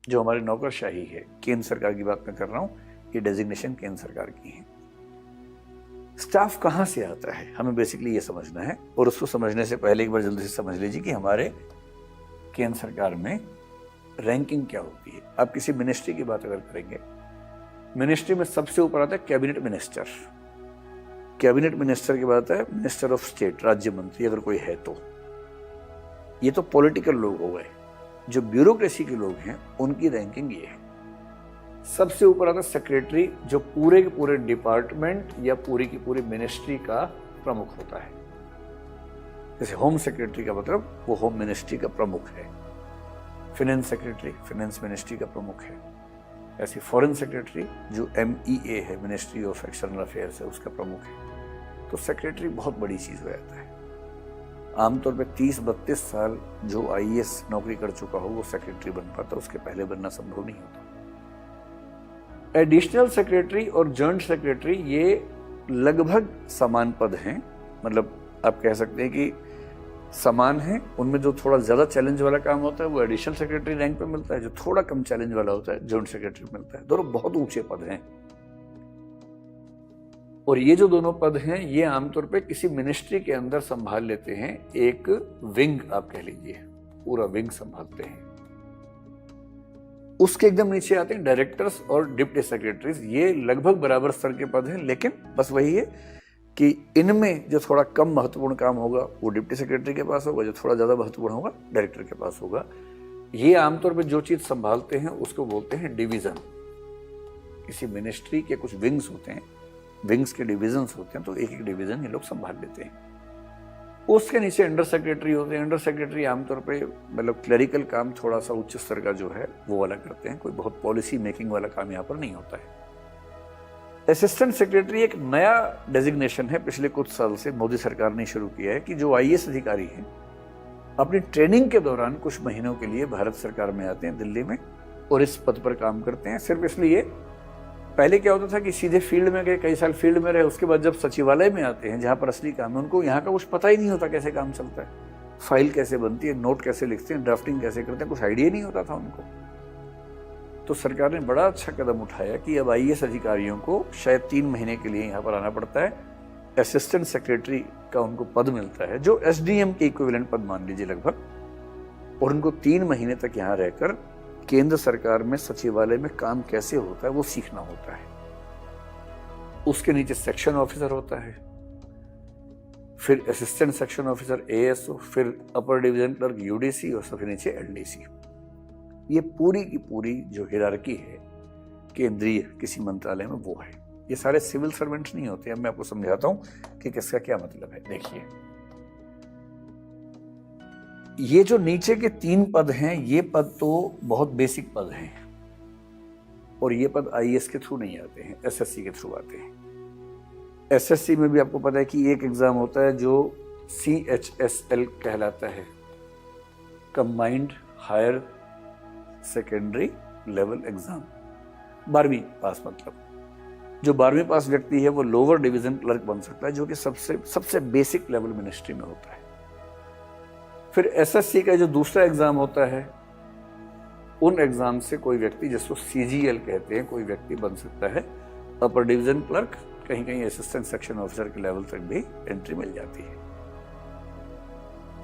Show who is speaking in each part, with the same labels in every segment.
Speaker 1: जो हमारी नौकरशाही है, केंद्र सरकार की बात मैं कर रहा हूं, ये डेजिग्नेशन केंद्र सरकार की है। स्टाफ कहां से आता है, हमें बेसिकली ये समझना है। और उसको समझने से पहले एक बार जल्दी से समझ लीजिए कि हमारे केंद्र सरकार में रैंकिंग क्या होती है। आप किसी मिनिस्ट्री की बात अगर करेंगे, मिनिस्ट्री में सबसे ऊपर आता है कैबिनेट मिनिस्टर। कैबिनेट मिनिस्टर के बाद है मिनिस्टर ऑफ स्टेट, राज्य मंत्री अगर कोई है तो। ये तो पॉलिटिकल लोग हो गए। जो ब्यूरोक्रेसी के लोग हैं उनकी रैंकिंग ये है। सबसे ऊपर आता है सेक्रेटरी, जो पूरे के पूरे डिपार्टमेंट या पूरी की पूरी मिनिस्ट्री का प्रमुख होता है। जैसे होम सेक्रेटरी का मतलब वो होम मिनिस्ट्री का प्रमुख है। फाइनेंस सेक्रेटरी फाइनेंस मिनिस्ट्री का प्रमुख है। ऐसी फॉरेन सेक्रेटरी जो MEA है, मिनिस्ट्री ऑफ एक्सटर्नल अफेयर्स है, उसका प्रमुख है। तो सेक्रेटरी बहुत बड़ी चीज हो जाता है। आमतौर पे 30-32 साल जो IAS नौकरी कर चुका हो वो सेक्रेटरी बन पाता, उसके पहले बनना संभव नहीं होता। एडिशनल सेक्रेटरी और जॉइंट सेक्रेटरी ये लगभग समान पद हैं, मतलब आप कह सकते हैं कि समान है। उनमें जो थोड़ा ज्यादा चैलेंज वाला काम होता है वो एडिशनल सेक्रेटरी रैंक पे मिलता है, जो थोड़ा कम चैलेंज वाला होता है जॉइंट सेक्रेटरी मिलता है। दोनों बहुत ऊंचे पद हैं। और ये जो दोनों पद हैं ये आमतौर पे किसी मिनिस्ट्री के अंदर संभाल लेते हैं। एक विंग आप कह लीजिए, पूरा विंग संभालते हैं। उसके एकदम नीचे आते हैं डायरेक्टर्स और डिप्टी सेक्रेटरीज। ये लगभग बराबर स्तर के पद हैं, लेकिन बस वही है कि इनमें जो थोड़ा कम महत्वपूर्ण काम होगा वो डिप्टी सेक्रेटरी के पास होगा, जो थोड़ा ज्यादा महत्वपूर्ण होगा डायरेक्टर के पास होगा। ये आमतौर पर जो चीज संभालते हैं उसको बोलते हैं डिवीजन। किसी मिनिस्ट्री के कुछ विंग्स होते हैं, विंग्स के डिविजन्स होते हैं, तो एक एक डिवीजन ये लोग संभाल लेते हैं। उसके नीचे अंडर सेक्रेटरी होते हैं। अंडर सेक्रेटरी आमतौर पे मतलब क्लरिकल काम थोड़ा सा उच्च स्तर का जो है वो वाला करते हैं, कोई बहुत पॉलिसी मेकिंग वाला काम यहाँ पर नहीं होता है। असिस्टेंट सेक्रेटरी एक नया डेजिग्नेशन है, पिछले कुछ साल से मोदी सरकार ने शुरू किया है कि जो IAS अधिकारी हैं अपनी ट्रेनिंग के दौरान कुछ महीनों के लिए भारत सरकार में आते हैं दिल्ली में और इस पद पर काम करते हैं। सिर्फ इसलिए, पहले क्या होता था कि सीधे फील्ड में गए, कई साल फील्ड में रहे, उसके बाद जब सचिवालय में आते हैं जहां पर असली काम है, उनको यहाँ का कुछ पता ही नहीं होता कैसे काम चलता है, फाइल कैसे बनती है, नोट कैसे लिखते हैं, ड्राफ्टिंग कैसे करते हैं, कुछ आइडिया नहीं होता था उनको। तो सरकार ने बड़ा अच्छा कदम उठाया कि अब IAS अधिकारियों को शायद 3 महीने के लिए यहाँ पर आना पड़ता है। असिस्टेंट सेक्रेटरी का उनको पद मिलता है, जो SDM के इक्विवेलेंट पद मान लीजिए लगभग, और उनको 3 महीने तक यहाँ रहकर केंद्र सरकार में सचिवालय में काम कैसे होता है वो सीखना होता है। उसके नीचे सेक्शन ऑफिसर होता है, फिर असिस्टेंट सेक्शन ऑफिसर ASO, फिर अपर डिवीजन क्लर्क UDC और सबसे नीचे LDC। ये पूरी की पूरी जो हिरार्की है केंद्रीय किसी मंत्रालय में वो है। ये सारे सिविल सर्वेंट्स नहीं होते। अब मैं आपको समझाता हूं कि किसका क्या मतलब है। देखिए, ये जो नीचे के 3 पद हैं ये पद तो बहुत बेसिक पद हैं और ये पद IAS के थ्रू नहीं आते हैं, SSC के थ्रू आते हैं। SSC में भी आपको पता है कि एक एग्जाम होता है जो CHSL कहलाता है, combined higher secondary level exam. 12वीं पास मतलब जो 12वीं पास व्यक्ति है वो लोअर डिवीजन क्लर्क बन सकता है, जो कि सबसे बेसिक लेवल मिनिस्ट्री में होता है। फिर SSC का जो दूसरा एग्जाम होता है, उन एग्जाम से कोई व्यक्ति, जिसको CGL कहते हैं, कोई व्यक्ति बन सकता है अपर डिवीजन क्लर्क, कहीं कहीं असिस्टेंट सेक्शन ऑफिसर के लेवल तक भी एंट्री मिल जाती है।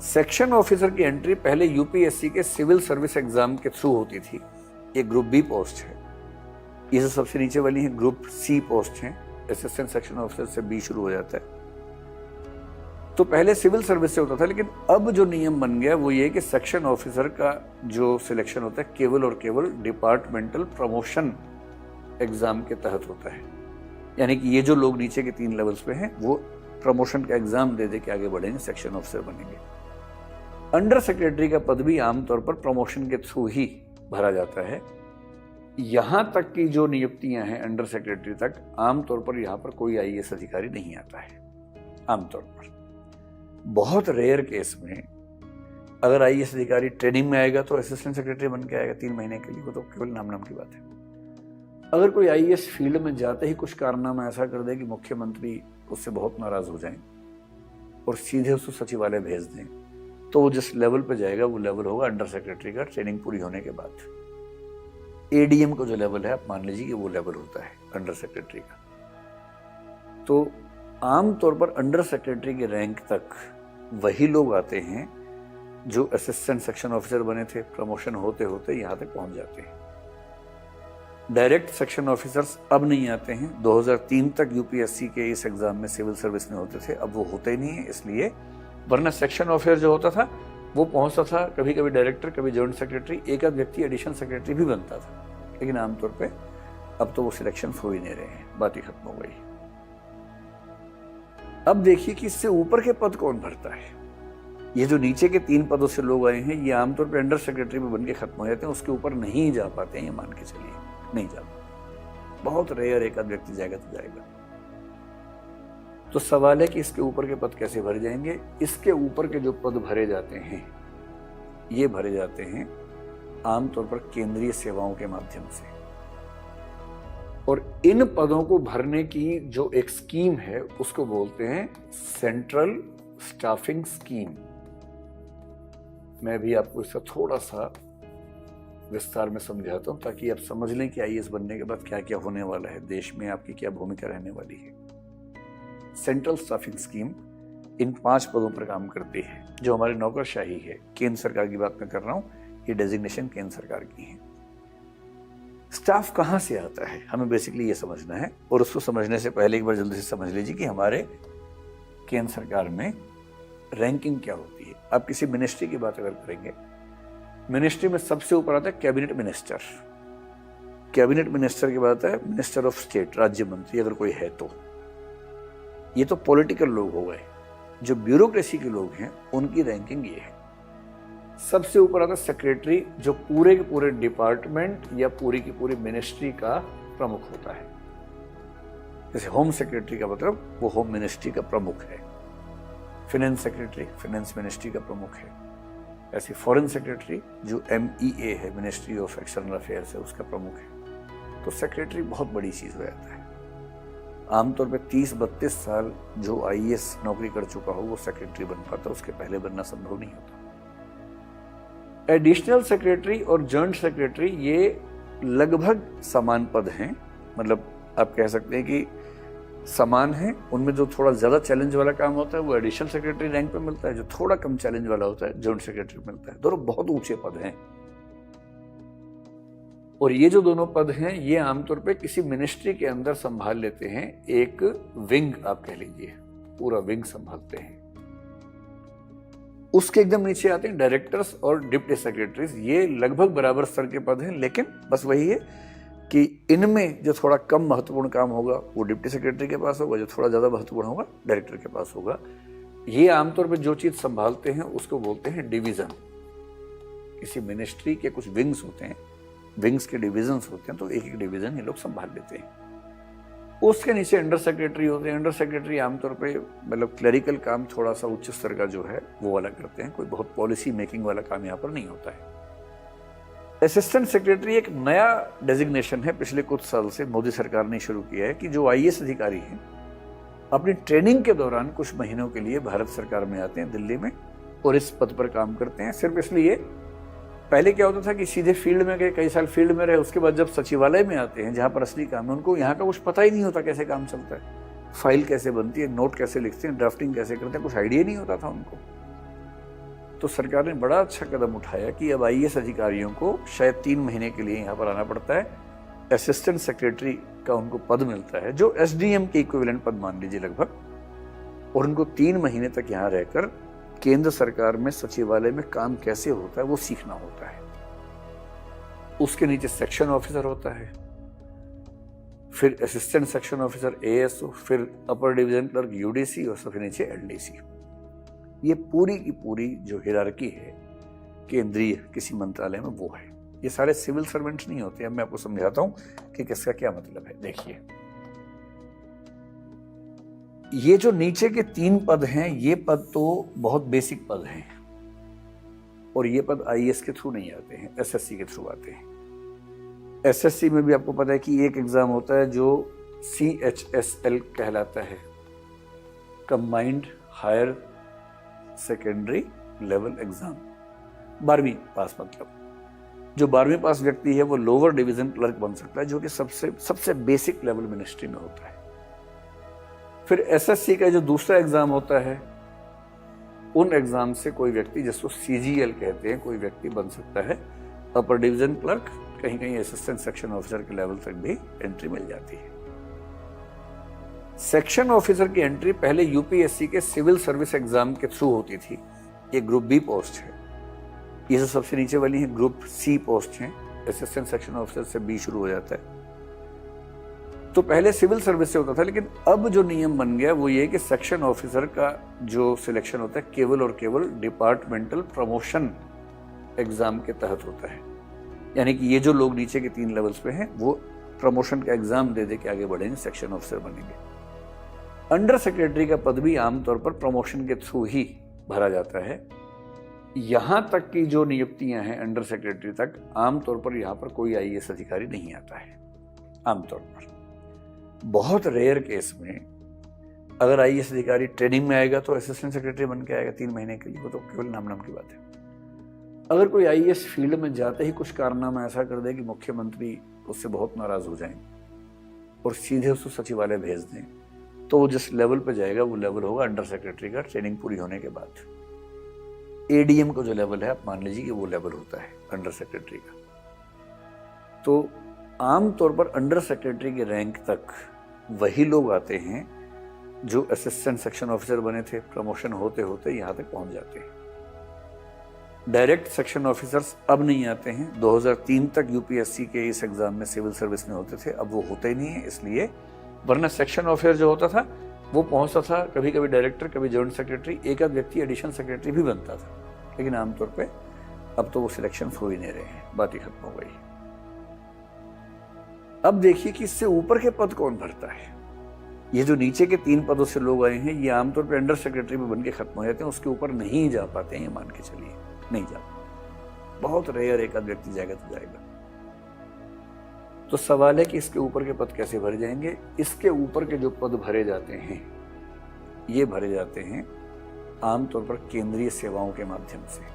Speaker 1: सेक्शन ऑफिसर की एंट्री पहले UPSC के सिविल सर्विस एग्जाम के थ्रू होती थी। ये ग्रुप B पोस्ट है। ये जो सबसे नीचे वाली है ग्रुप C पोस्ट है। असिस्टेंट सेक्शन ऑफिसर से B शुरू हो जाता है। तो पहले सिविल सर्विस से होता था, लेकिन अब जो नियम बन गया वो ये कि सेक्शन ऑफिसर का जो सिलेक्शन होता है केवल और केवल डिपार्टमेंटल प्रमोशन एग्जाम के तहत होता है। यानी कि ये जो लोग नीचे के 3 लेवल्स पे हैं वो प्रमोशन का एग्जाम दे के आगे बढ़ेंगे, सेक्शन ऑफिसर बनेंगे। अंडर सेक्रेटरी का पद भी आमतौर पर प्रमोशन के थ्रू ही भरा जाता है। यहां तक की जो नियुक्तियां हैं अंडर सेक्रेटरी तक, आमतौर पर यहां पर कोई IAS अधिकारी नहीं आता है। आमतौर पर बहुत रेयर केस में अगर IAS अधिकारी ट्रेनिंग में आएगा तो असिस्टेंट सेक्रेटरी बन के आएगा 3 महीने के लिए, वो तो केवल नाम की बात है। अगर कोई IAS फील्ड में जाते ही कुछ कारनामा ऐसा कर दे कि मुख्यमंत्री उससे बहुत नाराज हो जाएं और सीधे उसको सचिवालय भेज दें, तो वो जिस लेवल पे जाएगा वो लेवल होगा अंडर सेक्रेटरी का, ट्रेनिंग पूरी होने के बाद। एडीएम का जो लेवल है आप मान लीजिए कि वो लेवल होता है अंडर सेक्रेटरी का। तो आमतौर पर अंडर सेक्रेटरी के रैंक तक वही लोग आते हैं जो असिस्टेंट सेक्शन ऑफिसर बने थे, प्रमोशन होते होते यहाँ तक पहुंच जाते हैं। डायरेक्ट सेक्शन ऑफिसर्स अब नहीं आते हैं। 2003 तक यूपीएससी के इस एग्जाम में सिविल सर्विस में होते थे, अब वो होते ही नहीं है इसलिए। वरना सेक्शन ऑफिसर जो होता था वो पहुंचता था कभी कभी डायरेक्टर, कभी जॉइंट सेक्रेटरी, एक आध व्यक्ति एडिशनल सेक्रेटरी भी बनता था। लेकिन आमतौर पे अब तो वो सिलेक्शन हो ही नहीं रहे हैं, बात ही खत्म हो गई। अब देखिए कि इससे ऊपर के पद कौन भरता है। ये जो नीचे के 3 पदों से लोग आए हैं ये आमतौर पे अंडर सेक्रेटरी में बन के खत्म हो जाते हैं, उसके ऊपर नहीं जा पाते हैं, ये मान के चलिए नहीं जा पाते। बहुत रेयर एक आध व्यक्ति जाएगा तो जाएगा। तो सवाल है कि इसके ऊपर के पद कैसे भरे जाएंगे। इसके ऊपर के जो पद भरे जाते हैं ये भरे जाते हैं आमतौर पर केंद्रीय सेवाओं के माध्यम से। और इन पदों को भरने की जो एक स्कीम है उसको बोलते हैं सेंट्रल स्टाफिंग स्कीम। मैं भी आपको इसका थोड़ा सा विस्तार में समझाता हूं ताकि आप समझ लें कि आईएएस बनने के बाद क्या क्या होने वाला है, देश में आपकी क्या भूमिका रहने वाली है। सेंट्रल स्टाफिंग स्कीम इन 5 पदों पर काम करती है जो हमारी नौकरशाही है। केंद्र सरकार की बात मैं कर रहा हूं, ये डेजिग्नेशन केंद्र सरकार की है। स्टाफ कहां से आता है हमें बेसिकली ये समझना है, और उसको समझने से पहले एक बार जल्दी से समझ लीजिए कि हमारे केंद्र सरकार में रैंकिंग क्या होती है। आप किसी मिनिस्ट्री की बात अगर करेंगे, मिनिस्ट्री में सबसे ऊपर आता है कैबिनेट मिनिस्टर। कैबिनेट मिनिस्टर की बात है मिनिस्टर ऑफ स्टेट, राज्य मंत्री अगर कोई है तो। ये तो पॉलिटिकल लोग हो गए। जो ब्यूरोक्रेसी के लोग हैं उनकी रैंकिंग ये है। सबसे ऊपर आता है सेक्रेटरी, जो पूरे के पूरे डिपार्टमेंट या पूरी की पूरी मिनिस्ट्री का प्रमुख होता है। जैसे होम सेक्रेटरी का मतलब वो होम मिनिस्ट्री का प्रमुख है। फाइनेंस सेक्रेटरी फाइनेंस मिनिस्ट्री का प्रमुख है। ऐसे फॉरेन सेक्रेटरी जो MEA है, मिनिस्ट्री ऑफ एक्सटर्नल अफेयर्स है, उसका प्रमुख है। तो सेक्रेटरी बहुत बड़ी चीज हो जाता है। आमतौर पे 30-32 साल जो IAS नौकरी कर चुका हो वो सेक्रेटरी बन पाता, उसके पहले बनना संभव नहीं होता। एडिशनल सेक्रेटरी और जॉइंट सेक्रेटरी ये लगभग समान पद हैं, मतलब आप कह सकते हैं कि समान है। उनमें जो थोड़ा ज्यादा चैलेंज वाला काम होता है वो एडिशनल सेक्रेटरी रैंक पे मिलता है, जो थोड़ा कम चैलेंज वाला होता है जॉइंट सेक्रेटरी मिलता है। दोनों बहुत ऊंचे पद हैं। और ये जो दोनों पद हैं ये आमतौर पे किसी मिनिस्ट्री के अंदर संभाल लेते हैं। एक विंग आप कह लीजिए, पूरा विंग संभालते हैं। उसके एकदम नीचे आते हैं डायरेक्टर्स और डिप्टी सेक्रेटरीज। ये लगभग बराबर स्तर के पद हैं, लेकिन बस वही है कि इनमें जो थोड़ा कम महत्वपूर्ण काम होगा वो डिप्टी सेक्रेटरी के पास होगा, जो थोड़ा ज्यादा महत्वपूर्ण होगा डायरेक्टर के पास होगा। ये आमतौर पर जो चीज संभालते हैं उसको बोलते हैं डिवीजन। किसी मिनिस्ट्री के कुछ विंग्स होते हैं, विंग्स के डिविजन्स होते हैं, तो एक एक डिवीजन ये लोग संभाल लेते हैं। उसके नीचे अंडर सेक्रेटरी होते हैं। अंडर सेक्रेटरी आमतौर पे मतलब क्लरिकल काम थोड़ा सा उच्च स्तर का जो है वो वाला करते हैं, कोई बहुत पॉलिसी मेकिंग वाला काम यहाँ पर नहीं होता है। असिस्टेंट सेक्रेटरी एक नया डेजिग्नेशन है, पिछले कुछ साल से मोदी सरकार ने शुरू किया है कि जो IAS अधिकारी हैं अपनी ट्रेनिंग के दौरान कुछ महीनों के लिए भारत सरकार में आते हैं दिल्ली में और इस पद पर काम करते हैं। सिर्फ इसलिए, पहले क्या होता था कि सीधे फील्ड में गए, कई साल फील्ड में रहे, उसके बाद जब सचिवालय में आते हैं जहां पर असली काम है, उनको यहाँ का कुछ पता ही नहीं होता कैसे काम चलता है, फाइल कैसे बनती है, नोट कैसे लिखते हैं, ड्राफ्टिंग कैसे करते हैं, कुछ आइडिया नहीं होता था उनको। तो सरकार ने बड़ा अच्छा कदम उठाया कि अब IAS अधिकारियों को शायद 3 महीने के लिए यहाँ पर आना पड़ता है। असिस्टेंट सेक्रेटरी का उनको पद मिलता है जो SDM के इक्विवेलेंट पद मान लीजिए लगभग, और उनको 3 महीने तक यहाँ रहकर केंद्र सरकार में सचिवालय में काम कैसे होता है वो सीखना होता है। उसके नीचे सेक्शन ऑफिसर होता है, फिर असिस्टेंट सेक्शन ऑफिसर ASO, फिर अपर डिवीजन क्लर्क UDC और सबसे नीचे LDC। ये पूरी की पूरी जो हिरार्की है केंद्रीय किसी मंत्रालय में वो है। ये सारे सिविल सर्वेंट्स नहीं होते। अब मैं आपको समझाता हूं कि किसका क्या मतलब है। देखिए, ये जो नीचे के 3 पद हैं ये पद तो बहुत बेसिक पद हैं और ये पद IAS के थ्रू नहीं आते हैं, SSC के थ्रू आते हैं। SSC में भी आपको पता है कि एक एग्जाम होता है जो CHSL कहलाता है, combined higher secondary level exam, 12वीं पास मतलब। जो 12वीं पास व्यक्ति है वो लोअर डिवीजन क्लर्क बन सकता है, जो कि सबसे बेसिक लेवल मिनिस्ट्री में होता है। फिर एसएससी का जो दूसरा एग्जाम होता है, उन एग्जाम से कोई व्यक्ति, जिसको सीजीएल कहते हैं, कोई व्यक्ति बन सकता है अपर डिवीजन क्लर्क, कहीं कहीं असिस्टेंट सेक्शन ऑफिसर के लेवल तक भी एंट्री मिल जाती है। सेक्शन ऑफिसर की एंट्री पहले यूपीएससी के सिविल सर्विस एग्जाम के थ्रू होती थी। ये ग्रुप बी पोस्ट है, ये जो सबसे नीचे वाली है ग्रुप सी पोस्ट है। असिस्टेंट सेक्शन ऑफिसर से बी शुरू हो जाता है। तो पहले सिविल सर्विस से होता था, लेकिन अब जो नियम बन गया वो ये कि सेक्शन ऑफिसर का जो सिलेक्शन होता है केवल और केवल डिपार्टमेंटल प्रमोशन एग्जाम के तहत होता है। यानी कि ये जो लोग नीचे के 3 लेवल्स पे हैं वो प्रमोशन का एग्जाम दे के आगे बढ़ेंगे, सेक्शन ऑफिसर बनेंगे। अंडर सेक्रेटरी का पद भी आमतौर पर प्रमोशन के थ्रू ही भरा जाता है। यहां तक की जो नियुक्तियां हैं अंडर सेक्रेटरी तक, आमतौर पर यहां पर कोई आईएएस अधिकारी नहीं आता है। आमतौर पर बहुत रेयर केस में अगर आईएएस अधिकारी ट्रेनिंग में आएगा तो असिस्टेंट सेक्रेटरी बन के आएगा 3 महीने के लिए, वो तो केवल नाम की बात है। अगर कोई आईएएस फील्ड में जाते ही कुछ कारनामा ऐसा कर दे कि मुख्यमंत्री उससे बहुत नाराज हो जाएं और सीधे उसको सचिवालय भेज दें, तो वो जिस लेवल पे जाएगा वो लेवल होगा अंडर सेक्रेटरी का, ट्रेनिंग पूरी होने के बाद। एडीएम का जो लेवल है, आप मान लीजिए कि वो लेवल होता है अंडर सेक्रेटरी का। तो आमतौर पर अंडर सेक्रेटरी के रैंक तक वही लोग आते हैं जो असिस्टेंट सेक्शन ऑफिसर बने थे, प्रमोशन होते होते यहां तक पहुंच जाते हैं। डायरेक्ट सेक्शन ऑफिसर्स अब नहीं आते हैं। 2003 तक यूपीएससी के इस एग्जाम में सिविल सर्विस में होते थे, अब वो होते ही नहीं है इसलिए। वरना सेक्शन ऑफिसर जो होता था वो पहुंचता था कभी कभी डायरेक्टर, कभी जॉइंट सेक्रेटरी, एक आध व्यक्ति एडिशनल सेक्रेटरी भी बनता था। लेकिन आमतौर पे अब तो वो सिलेक्शन हो ही नहीं रहे हैं, बात ही खत्म हो गई। अब देखिए कि इससे ऊपर के पद कौन भरता है। ये जो नीचे के 3 पदों से लोग आए हैं, ये आमतौर पे अंडर सेक्रेटरी में बन के खत्म हो जाते हैं, उसके ऊपर नहीं जा पाते हैं, ये मान के चलिए नहीं जा पाते। बहुत रेयर एक आध व्यक्ति जाएगा तो जाएगा। तो सवाल है कि इसके ऊपर के पद कैसे भरे जाएंगे। इसके ऊपर के जो पद भरे जाते हैं, ये भरे जाते हैं आमतौर पर केंद्रीय सेवाओं के माध्यम से।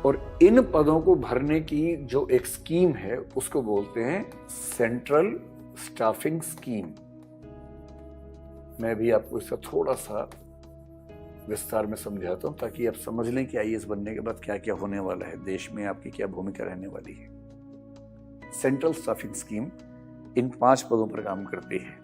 Speaker 1: और इन पदों को भरने की जो एक स्कीम है उसको बोलते हैं सेंट्रल स्टाफिंग स्कीम। मैं भी आपको इसका थोड़ा सा विस्तार में समझाता हूं ताकि आप समझ लें कि आईएएस बनने के बाद क्या क्या होने वाला है, देश में आपकी क्या भूमिका रहने वाली है। सेंट्रल स्टाफिंग स्कीम इन 5 पदों पर काम करती है।